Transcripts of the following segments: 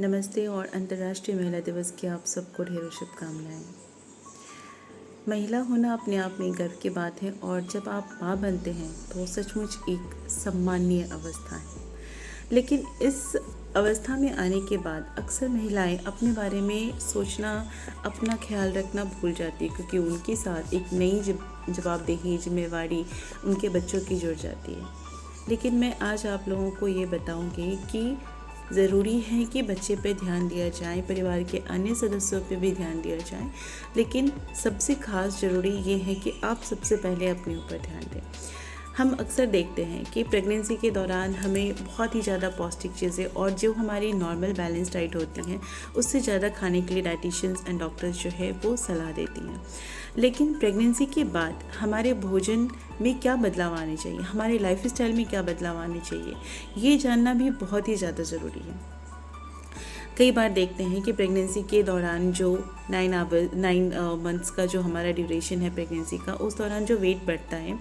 नमस्ते और अंतर्राष्ट्रीय महिला दिवस की आप सबको ढेरों शुभकामनाएं। महिला होना अपने आप में गर्व की बात है और जब आप माँ बनते हैं तो सचमुच एक सम्माननीय अवस्था है। लेकिन इस अवस्था में आने के बाद अक्सर महिलाएं अपने बारे में सोचना, अपना ख्याल रखना भूल जाती है, क्योंकि उनके साथ एक नई जवाबदेही, जिम्मेवारी उनके बच्चों की जुड़ जाती है। लेकिन मैं आज आप लोगों को ये बताऊंगी कि ज़रूरी है कि बच्चे पे ध्यान दिया जाए, परिवार के अन्य सदस्यों पे भी ध्यान दिया जाए, लेकिन सबसे खास ज़रूरी ये है कि आप सबसे पहले अपने ऊपर ध्यान दें। हम अक्सर देखते हैं कि प्रेगनेंसी के दौरान हमें बहुत ही ज़्यादा पौष्टिक चीज़ें और जो हमारी नॉर्मल बैलेंस डाइट होती हैं उससे ज़्यादा खाने के लिए डाइटिशियंस एंड डॉक्टर्स जो है वो सलाह देती हैं। लेकिन प्रेगनेंसी के बाद हमारे भोजन में क्या बदलाव आने चाहिए, हमारे लाइफस्टाइल में क्या बदलाव आने चाहिए, ये जानना भी बहुत ही ज़्यादा ज़रूरी है। कई बार देखते हैं कि प्रेगनेंसी के दौरान जो 9 मंथ्स का जो हमारा ड्यूरेशन है प्रेगनेंसी का, उस दौरान जो वेट बढ़ता है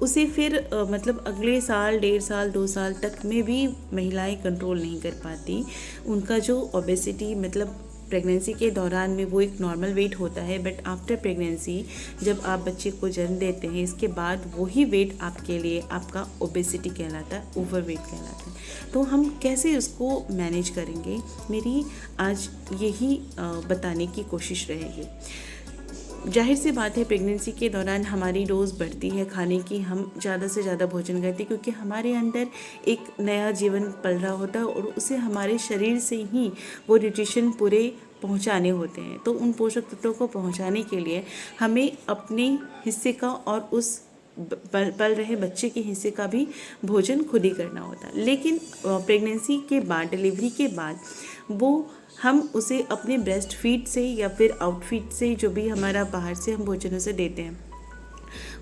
उसे फिर मतलब अगले साल, 1.5 साल, 2 साल तक में भी महिलाएं कंट्रोल नहीं कर पाती। उनका जो ओबेसिटी, मतलब प्रेगनेंसी के दौरान में वो एक नॉर्मल वेट होता है, बट आफ्टर प्रेगनेंसी जब आप बच्चे को जन्म देते हैं इसके बाद वही वेट आपके लिए आपका ओबेसिटी कहलाता है, ओवर वेट कहलाता है। तो हम कैसे उसको मैनेज करेंगे, मेरी आज यही बताने की कोशिश रहेगी। जाहिर सी बात है, प्रेगनेंसी के दौरान हमारी डोज बढ़ती है खाने की, हम ज़्यादा से ज़्यादा भोजन करते हैं क्योंकि हमारे अंदर एक नया जीवन पल रहा होता है और उसे हमारे शरीर से ही वो न्यूट्रिशन पूरे पहुंचाने होते हैं। तो उन पोषक तत्वों को पहुंचाने के लिए हमें अपने हिस्से का और उस पल रहे बच्चे के हिस्से का भी भोजन खुद ही करना होता है। लेकिन प्रेगनेंसी के बाद, डिलीवरी के बाद वो हम उसे अपने ब्रेस्ट फीड से या फिर आउटफीड से, जो भी हमारा बाहर से हम भोजन उसे देते हैं,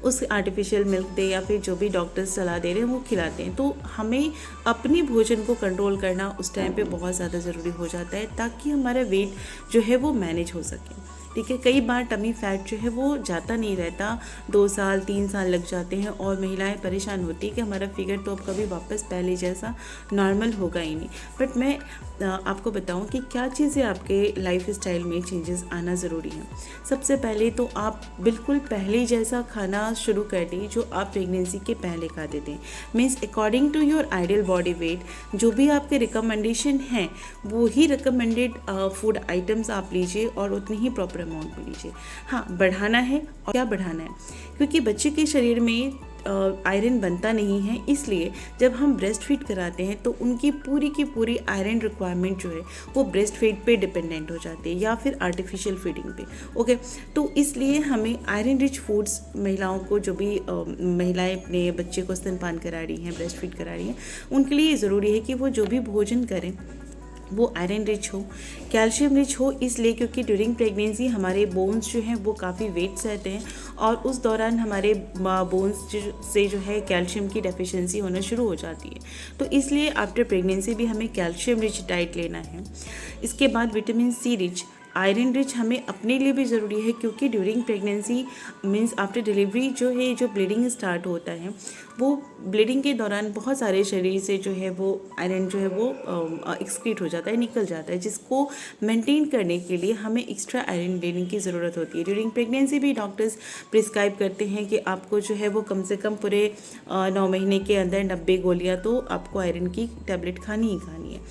उस आर्टिफिशियल मिल्क दे या फिर जो भी डॉक्टर्स सलाह दे रहे हैं वो खिलाते हैं। तो हमें अपने भोजन को कंट्रोल करना उस टाइम पे बहुत ज़्यादा ज़रूरी हो जाता है ताकि हमारा वेट जो है वो मैनेज हो सके। ठीक है, कई बार टमी फैट जो है वो जाता नहीं रहता, 2 साल 3 साल लग जाते हैं और महिलाएं परेशान होती है कि हमारा फिगर तो अब कभी वापस पहले जैसा नॉर्मल होगा ही नहीं। बट मैं आपको बताऊं कि क्या चीज़ें आपके लाइफ स्टाइल में चेंजेस आना ज़रूरी है। सबसे पहले तो आप बिल्कुल पहले जैसा खाना शुरू कर दें जो आप प्रेगनेंसी के पहले खाते थे। Means according to your ideal body weight, जो भी आपके रिकमेंडेशन हैं वो ही रिकमेंडेड फूड आइटम्स आप लीजिए और उतनी ही प्रॉपर अमाउंट में लीजिए। हाँ, बढ़ाना है, और क्या बढ़ाना है, क्योंकि बच्चे के शरीर में आयरन बनता नहीं है, इसलिए जब हम ब्रेस्ट फीड कराते हैं तो उनकी पूरी की पूरी आयरन रिक्वायरमेंट जो है वो ब्रेस्ट फीड पे डिपेंडेंट हो जाती है या फिर आर्टिफिशियल फीडिंग पे। ओके, तो इसलिए हमें आयरन रिच फूड्स, महिलाओं को जो भी महिलाएं अपने बच्चे को स्तनपान करा रही हैं, ब्रेस्ट फीड करा रही हैं, उनके लिए ज़रूरी है कि वो जो भी भोजन करें वो आयरन रिच हो, कैल्शियम रिच हो, इसलिए क्योंकि ड्यूरिंग प्रेगनेंसी हमारे बोन्स जो हैं वो काफ़ी वेट सहते हैं और उस दौरान हमारे बोन्स से जो है कैल्शियम की डेफिशिएंसी होना शुरू हो जाती है। तो इसलिए आफ्टर प्रेगनेंसी भी हमें कैल्शियम रिच डाइट लेना है। इसके बाद vitamin C rich, iron rich हमें अपने लिए भी ज़रूरी है, क्योंकि during pregnancy means after delivery जो है, जो ब्लीडिंग स्टार्ट होता है, वो ब्लीडिंग के दौरान बहुत सारे शरीर से जो है वो आयरन जो है वो एक्सक्रीट हो जाता है, निकल जाता है, जिसको मेंटेन करने के लिए हमें एक्स्ट्रा आयरन लेने की ज़रूरत होती है। ड्यूरिंग प्रेगनेंसी भी डॉक्टर्स प्रिस्क्राइब करते हैं कि आपको जो है वो कम से कम पूरे 9 महीने के अंदर 90 गोलियाँ तो आपको आयरन की टैबलेट खानी ही खानी है।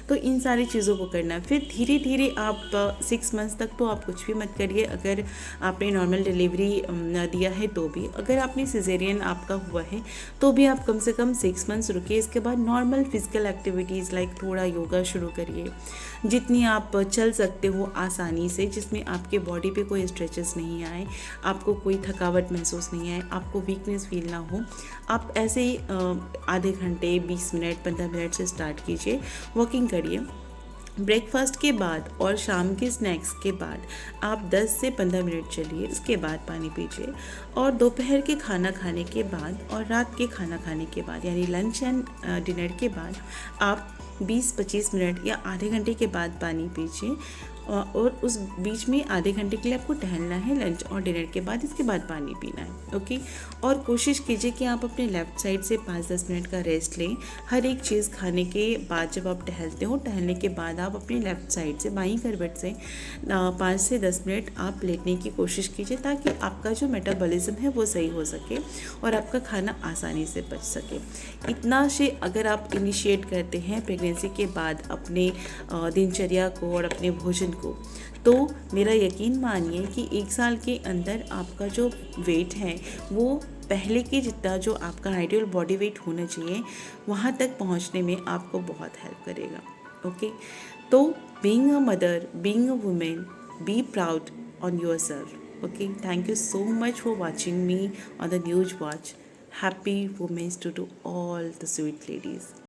तो इन सारी चीज़ों को करना, फिर धीरे धीरे आप 6 मंथ्स तक तो आप कुछ भी मत करिए अगर आपने नॉर्मल डिलीवरी दिया है तो भी। अगर आपने सिजेरियन आपका हुआ है तो भी आप कम से कम 6 मंथ्स रुकिए। इसके बाद नॉर्मल फिजिकल एक्टिविटीज़ लाइक थोड़ा योगा शुरू करिए, जितनी आप चल सकते हो आसानी से, जिसमें आपके बॉडी पे कोई स्ट्रेचेस नहीं आए, आपको कोई थकावट महसूस नहीं आए, आपको वीकनेस फील ना हो। आप ऐसे ही आधे घंटे, 20 मिनट, 15 मिनट से स्टार्ट कीजिए, वॉकिंग करिए। ब्रेकफास्ट के बाद और शाम के स्नैक्स के बाद आप 10 से 15 मिनट चलिए, इसके बाद पानी पीजिए। और दोपहर के खाना खाने के बाद और रात के खाना खाने के बाद, यानी लंच एंड डिनर के बाद आप 20-25 मिनट या आधे घंटे के बाद पानी पीजिए। और उस बीच में आधे घंटे के लिए आपको टहलना है लंच और डिनर के बाद, इसके बाद पानी पीना है। ओके, और कोशिश कीजिए कि आप अपने लेफ़्ट साइड से 5-10 मिनट का रेस्ट लें। हर एक चीज़ खाने के बाद जब आप टहलते हो, टहलने के बाद आप अपनी लेफ़्ट साइड से बाईं करवट से 5 से 10 मिनट आप लेटने की कोशिश कीजिए, ताकि आपका जो मेटाबॉलिज्म है वो सही हो सके और आपका खाना आसानी से पच सके। इतना से अगर आप इनिशिएट करते हैं प्रेगनेंसी के बाद अपने दिनचर्या को और अपने भोजन को, तो मेरा यकीन मानिए कि 1 साल के अंदर आपका जो वेट है वो पहले के जितना जो आपका आइडियल बॉडी वेट होना चाहिए वहाँ तक पहुँचने में आपको बहुत हेल्प करेगा। ओके, तो being a mother, being a women, be proud on your self. Okay, thank you so much for watching me on the News Watch. Happy Women's Day to all the sweet ladies.